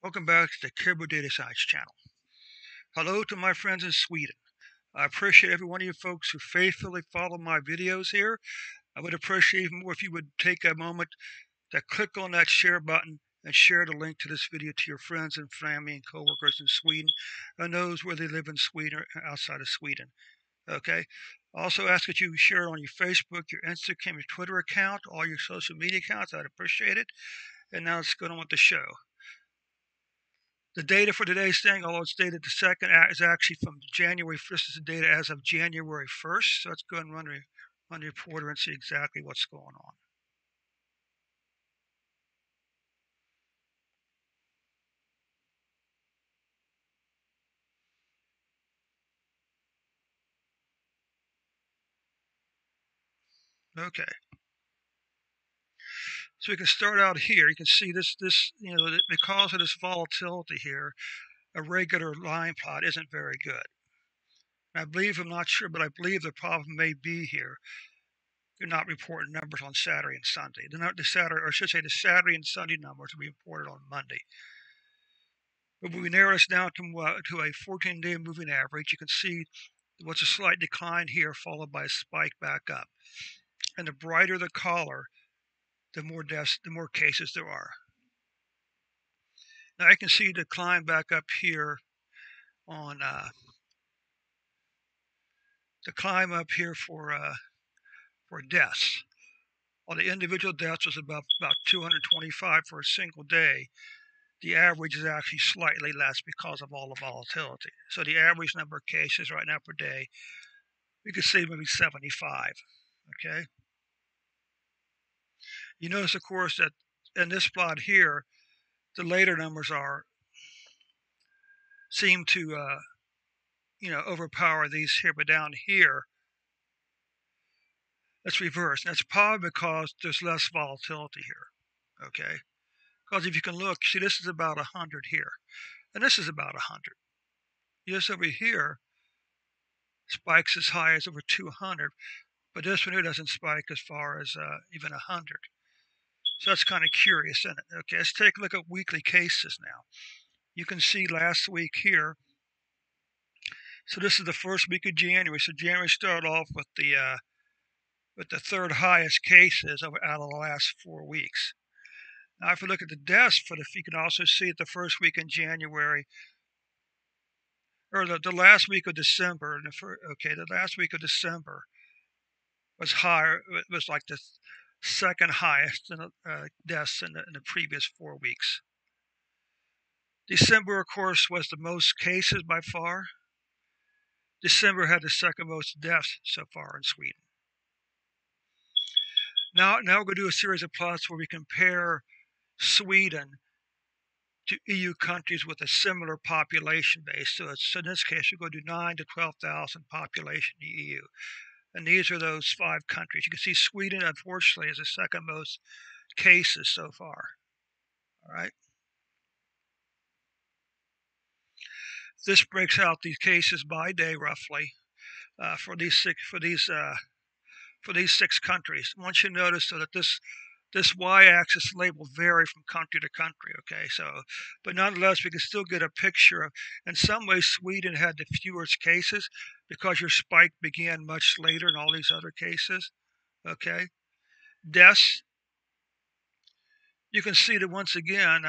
Welcome back to the Caribou Data Science channel. Hello to my friends in Sweden. I appreciate every one of you folks who faithfully follow my videos here. I would appreciate even more if you would take a moment to click on that share button and share the link to this video to your friends and family and coworkers in Sweden and those where they live in Sweden or outside of Sweden. Okay. Also ask that you share it on your Facebook, your Instagram, your Twitter account, all your social media accounts. I'd appreciate it. And now let's go on with the show. The data for today's thing, although it's dated the second, is actually from January 1st. This is the data as of January 1st. So let's go ahead and run the reporter and see exactly what's going on. Okay, so we can start out here. You can see this, because of this volatility here, a regular line plot isn't very good. I believe, I'm not sure, but I believe the problem may be here. They're not reporting numbers on Saturday and Sunday. They're not the Saturday, or I should say, the Saturday and Sunday numbers will be reported on Monday. But when we narrow this down to a 14-day moving average, you can see what's a slight decline here, followed by a spike back up. And the brighter the color, the more deaths, the more cases there are. Now I can see decline back up here on the climb up here for deaths. While the individual deaths was about 225 for a single day, the average is actually slightly less because of all the volatility. So the average number of cases right now per day, we could see maybe 75. Okay. You notice, of course, that in this plot here, the later numbers seem to overpower these here, but down here it's reversed. That's probably because there's less volatility here. Okay, because if you can look, see, this is about 100 here, and this is about 100. This over here spikes as high as over 200, but this one here doesn't spike as far as even 100. So that's kind of curious, isn't it? Okay, let's take a look at weekly cases now. You can see last week here. So this is the first week of January. So January started off with the third highest cases out of the last 4 weeks. Now, if we look at the deaths for you can also see it the first week in January, or the last week of December. The last week of December was higher. It was like the second highest deaths in the previous 4 weeks. December, of course, was the most cases by far. December had the second most deaths so far in Sweden. Now we're going to do a series of plots where we compare Sweden to EU countries with a similar population base. So in this case, we're going to do 9 to 12,000 population in the EU. And these are those 5 countries. You can see Sweden, unfortunately, is the second most cases so far. All right. This breaks out these cases by day, roughly, for these 6 countries. I want you to notice so that this y-axis label vary from country to country. Okay, so but nonetheless we can still get a picture of. In some ways, Sweden had the fewest cases because your spike began much later in all these other cases. Okay, deaths. You can see that once again,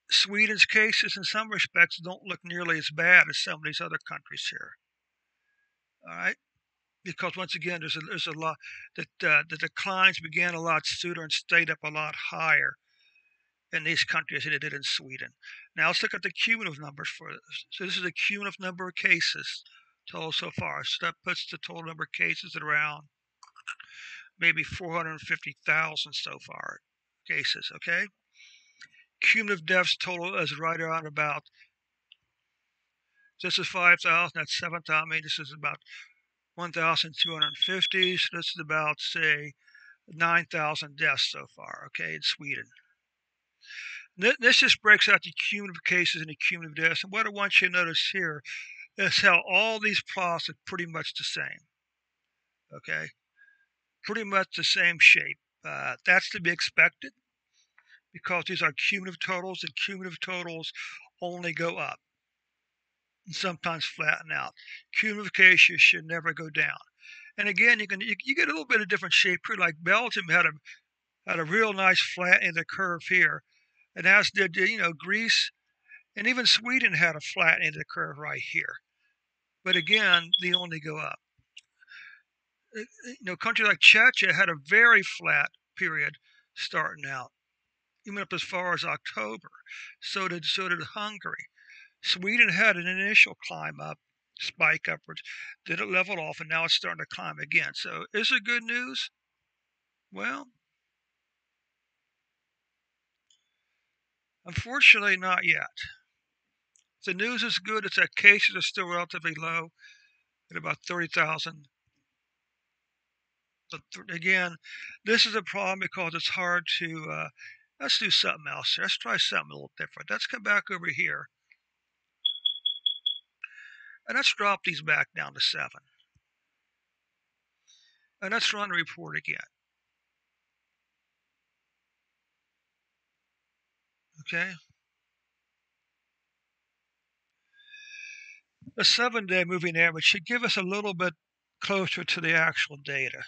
Sweden's cases in some respects don't look nearly as bad as some of these other countries here. All right. Because once again, there's a lot that the declines began a lot sooner and stayed up a lot higher in these countries than it did in Sweden. Now let's look at the cumulative numbers for this. So this is the cumulative number of cases total so far. So that puts the total number of cases at around maybe 450,000 so far cases. Okay. Cumulative deaths total is right around about. This is 5,000. That's 7,000. I mean, this is about 1,250. So this is about, say, 9,000 deaths so far, okay, in Sweden. This just breaks out the cumulative cases and the cumulative deaths. And what I want you to notice here is how all these plots are pretty much the same, okay? Pretty much the same shape. That's to be expected because these are cumulative totals, and cumulative totals only go up and sometimes flatten out. Cumulative cases should never go down. And again, you get a little bit of different shape here. Like Belgium had a real nice flattening of the curve here, and as did Greece, and even Sweden had a flattening of the curve right here. But again, they only go up. Country like Czechia had a very flat period starting out, even up as far as October. So did Hungary. Sweden had an initial climb up, spike upwards, then it leveled off, and now it's starting to climb again. So is it good news? Well, unfortunately, not yet. The news is good. It's that cases are still relatively low at about 30,000. But again, this is a problem because it's hard to. Let's do something else. Let's try something a little different. Let's come back over here and let's drop these back down to 7. And let's run the report again. Okay. The 7-day moving average should give us a little bit closer to the actual data.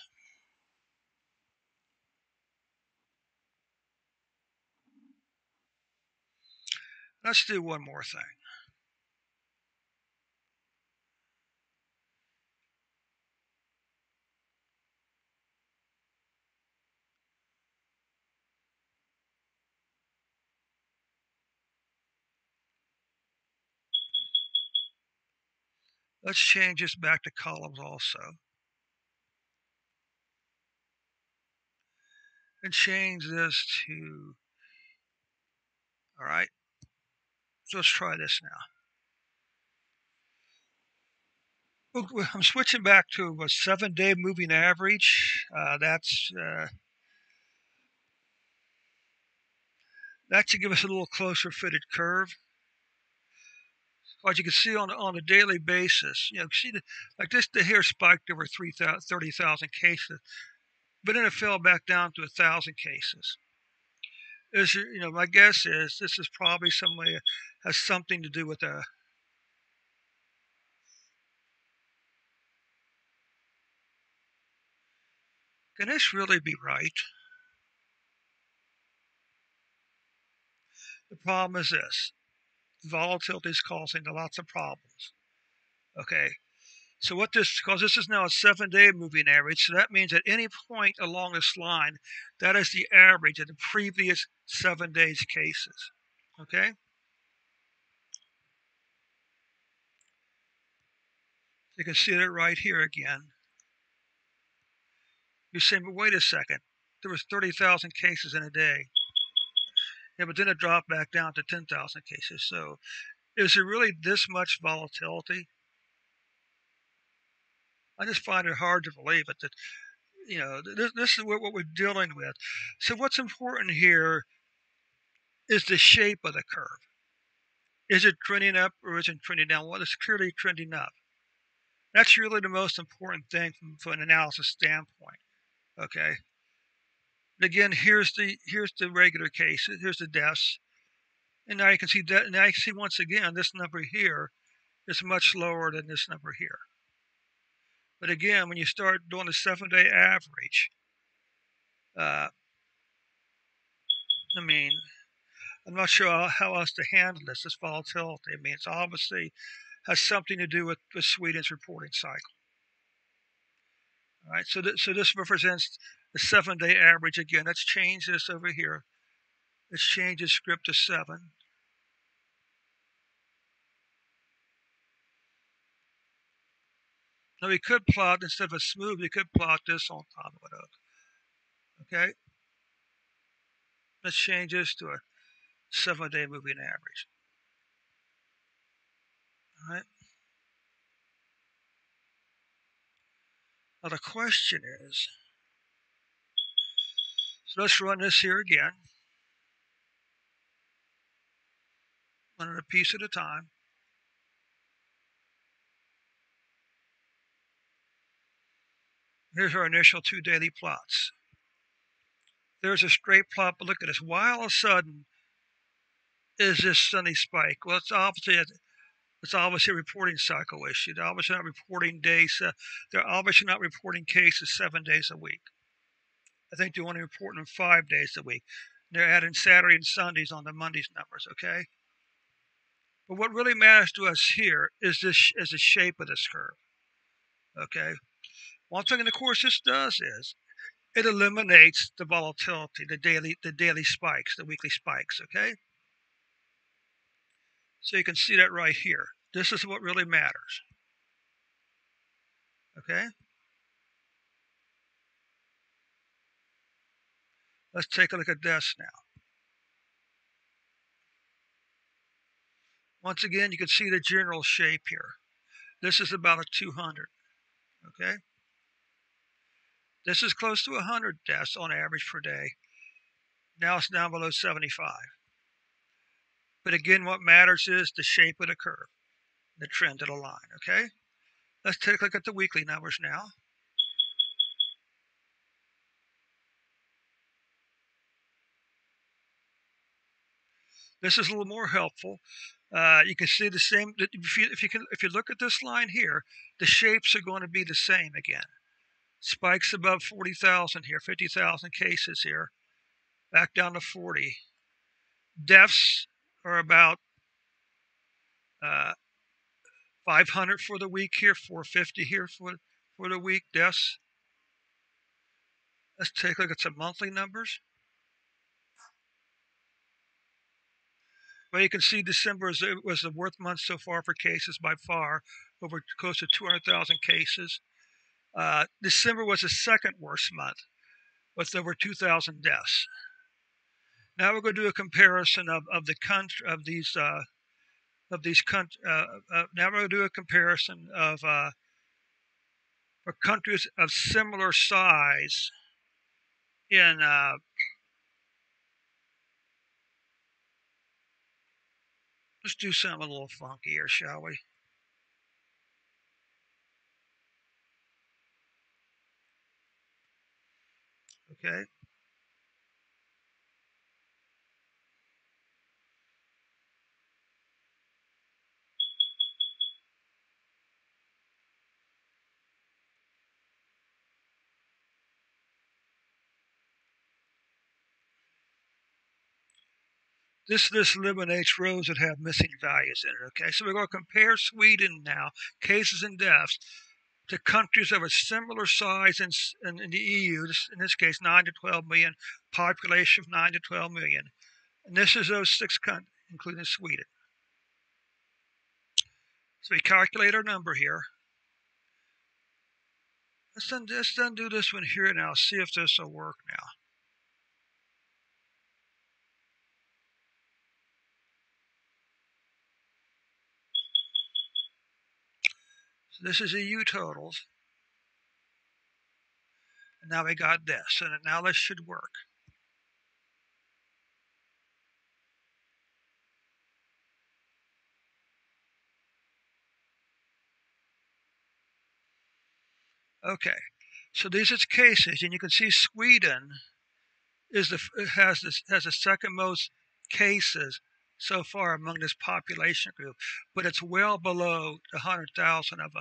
Let's do one more thing. Let's change this back to columns also. And change this to, all right, so let's try this now. I'm switching back to a 7-day moving average. That should give us a little closer fitted curve. As you can see on a daily basis, see like this, the hair spiked over 30,000 cases, but then it fell back down to 1,000 cases. My guess is this is probably has something to do with Can this really be right? The problem is this: volatility is causing lots of problems. Okay, so because this is now a 7-day moving average, so that means at any point along this line, that is the average of the previous 7 days cases. Okay, you can see it right here again. You're saying, but wait a second, there was 30,000 cases in a day. Yeah, but then it dropped back down to 10,000 cases. So is there really this much volatility? I just find it hard to believe it. That this is what we're dealing with. So what's important here is the shape of the curve. Is it trending up or is it trending down? Well, it's clearly trending up. That's really the most important thing from an analysis standpoint. Okay. Again, here's the regular cases. Here's the deaths, and now you can see that. Now you can see once again this number here is much lower than this number here. But again, when you start doing the 7-day average, I mean, I'm not sure how else to handle this volatility. I mean, it's obviously has something to do with Sweden's reporting cycle. All right, so this represents the 7-day average again. Let's change this over here. Let's change the script to 7. Now we could plot, instead of a smooth, we could plot this on top of it. Okay, let's change this to a 7-day moving average. All right. Now the question is, so let's run this here again, one at a piece at a time. Here's our initial 2 daily plots. there's a straight plot, but look at this. Why all of a sudden is this sunny spike? Well, it's obviously a reporting cycle issue. They're obviously not reporting days. They're obviously not reporting cases 7 days a week. I think they're only reporting them 5 days a week. They're adding Saturday and Sundays on the Monday's numbers. Okay. But what really matters to us here is the shape of this curve. Okay. One thing, of course, this does is it eliminates the volatility, the daily spikes, the weekly spikes. Okay. So you can see that right here. This is what really matters. Okay. Let's take a look at this now. Once again, you can see the general shape here. This is about a 200. Okay. This is close to 100 deaths on average per day. Now it's down below 75. But again, what matters is the shape of the curve, the trend of the line. Okay. Let's take a look at the weekly numbers now. This is a little more helpful. You can see the same. If you look at this line here, the shapes are going to be the same again. Spikes above 40,000 here, 50,000 cases here, back down to 40. Deaths are about 500 for the week here, 450 here for the week deaths. Let's take a look at some monthly numbers. Well, you can see December was the worst month so far for cases by far, over close to 200,000 cases. December was the second worst month with over 2,000 deaths. Now we're going to do a comparison of the country of these now we're going to do a comparison of for countries of similar size in let's do something a little funky here, shall we? Okay. This eliminates rows that have missing values in it. Okay, so we're going to compare Sweden now, cases and deaths, to countries of a similar size in the EU. In this case, 9 to 12 million, population of 9 to 12 million, and this is those 6 countries, including Sweden. So we calculate our number here. Let's then do this one here now. See if this will work now. So this is EU totals. And now we got this, and now this should work. Okay, so these are cases, and you can see Sweden has the second most cases so far among this population group, but it's well below the 100,000 of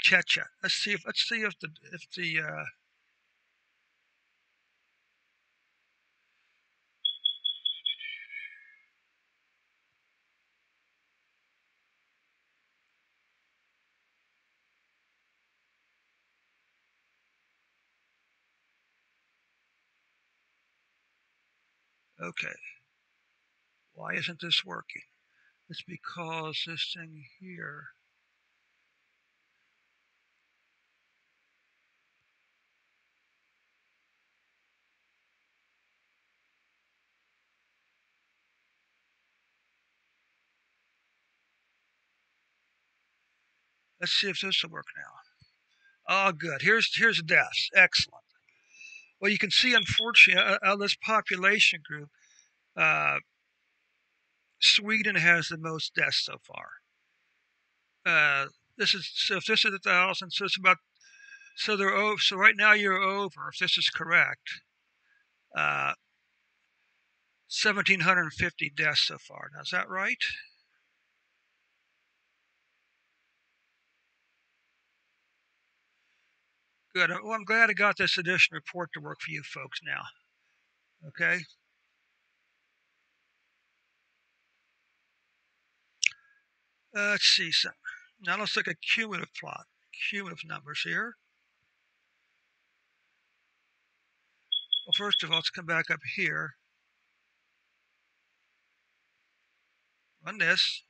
Czechia. Let's see if the okay. Why isn't this working? It's because this thing here. Let's see if this will work now. Oh, good. Here's deaths. Excellent. Well, you can see, unfortunately, out of this population group, uh, Sweden has the most deaths so far. This is 1,000, so it's about So they're over. So right now you're over, if this is correct, 1,750 deaths so far. Now is that right? Good. Well, I'm glad I got this edition report to work for you folks now. Okay. Let's see some. Now let's look at cumulative plot, cumulative numbers here. Well, first of all, let's come back up here on this.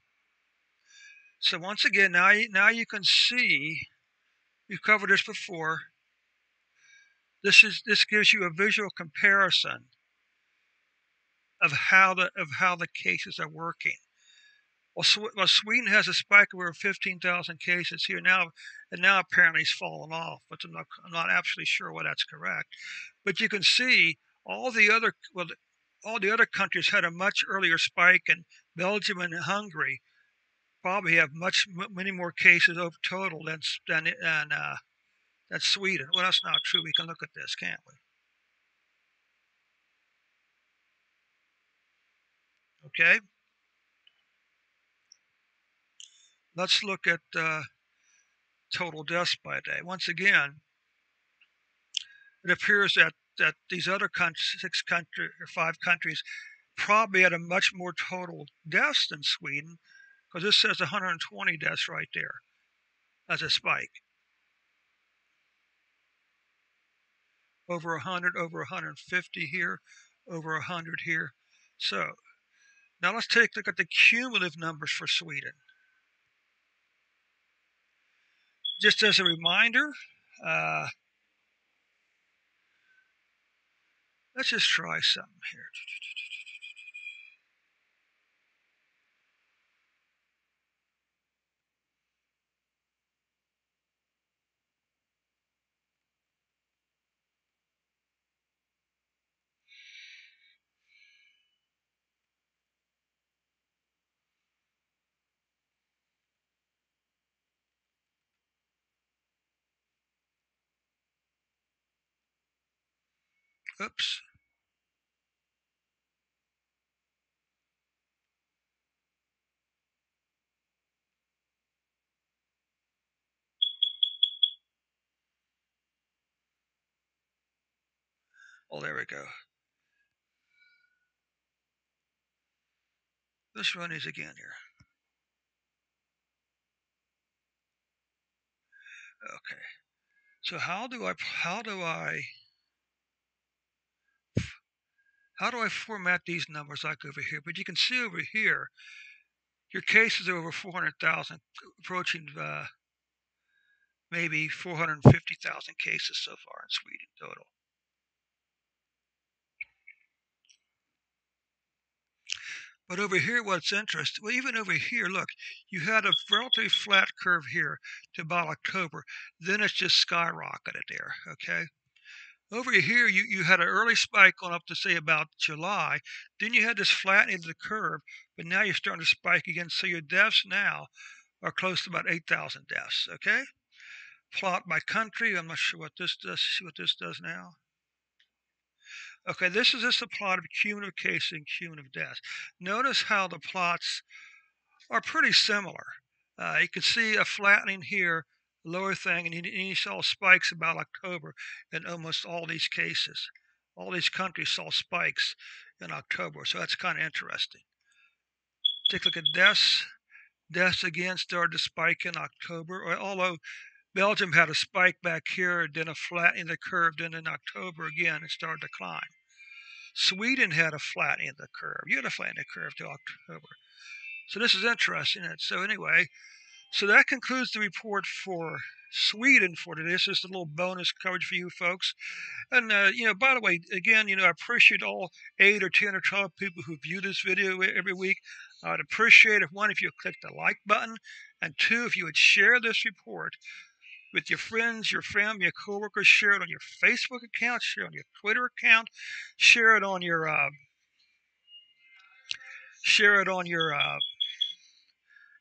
So once again, now you can see we've covered this before. This gives you a visual comparison of how the cases are working. Well, Sweden has a spike of over 15,000 cases here now, and now apparently it's fallen off. But I'm not absolutely sure why that's correct. But you can see all the other countries had a much earlier spike, and Belgium and Hungary probably have many more cases over total than Sweden. Well, that's not true. We can look at this, can't we? Okay, let's look at total deaths by day. Once again, it appears that these other five countries probably had a much more total deaths than Sweden, because this says 120 deaths right there as a spike. Over 100, over 150 here, over 100 here. So now let's take a look at the cumulative numbers for Sweden. Just as a reminder, uh, let's just try something here. Oops. Oh, there we go. Let's run these again here. Okay. So how do I format these numbers like over here? But you can see over here, your cases are over 400,000, approaching maybe 450,000 cases so far in Sweden total. But over here, what's interesting, well, even over here, look, you had a relatively flat curve here to about October. Then it's just skyrocketed there, okay? Over here, you had an early spike going up to say about July. Then you had this flattening of the curve, but now you're starting to spike again. So your deaths now are close to about 8,000 deaths, okay? Plot by country. I'm not sure what this does. See what this does now. Okay, this is just a plot of cumulative cases and cumulative deaths. Notice how the plots are pretty similar. You can see a flattening here, lower thing, and you saw spikes about October in almost all these cases. All these countries saw spikes in October, so that's kind of interesting. Take a look at deaths. Deaths again started to spike in October, although Belgium had a spike back here, then a flattening of the curve, then in October again it started to climb. Sweden had a flattening of the curve. You had a flattening of the curve to October. So this is interesting. So anyway, so that concludes the report for Sweden for today. This is just a little bonus coverage for you folks. And, by the way, again, I appreciate all 8 or 10 or 12 people who view this video every week. I'd appreciate it, one, if you click the like button, and two, if you would share this report with your friends, your family, your coworkers. Share it on your Facebook account, share it on your Twitter account, share it on your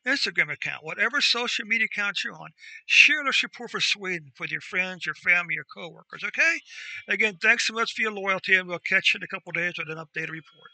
Instagram account, whatever social media account you're on. Share the support for Sweden with your friends, your family, your coworkers. Okay? Again, thanks so much for your loyalty, and we'll catch you in a couple days with an updated report.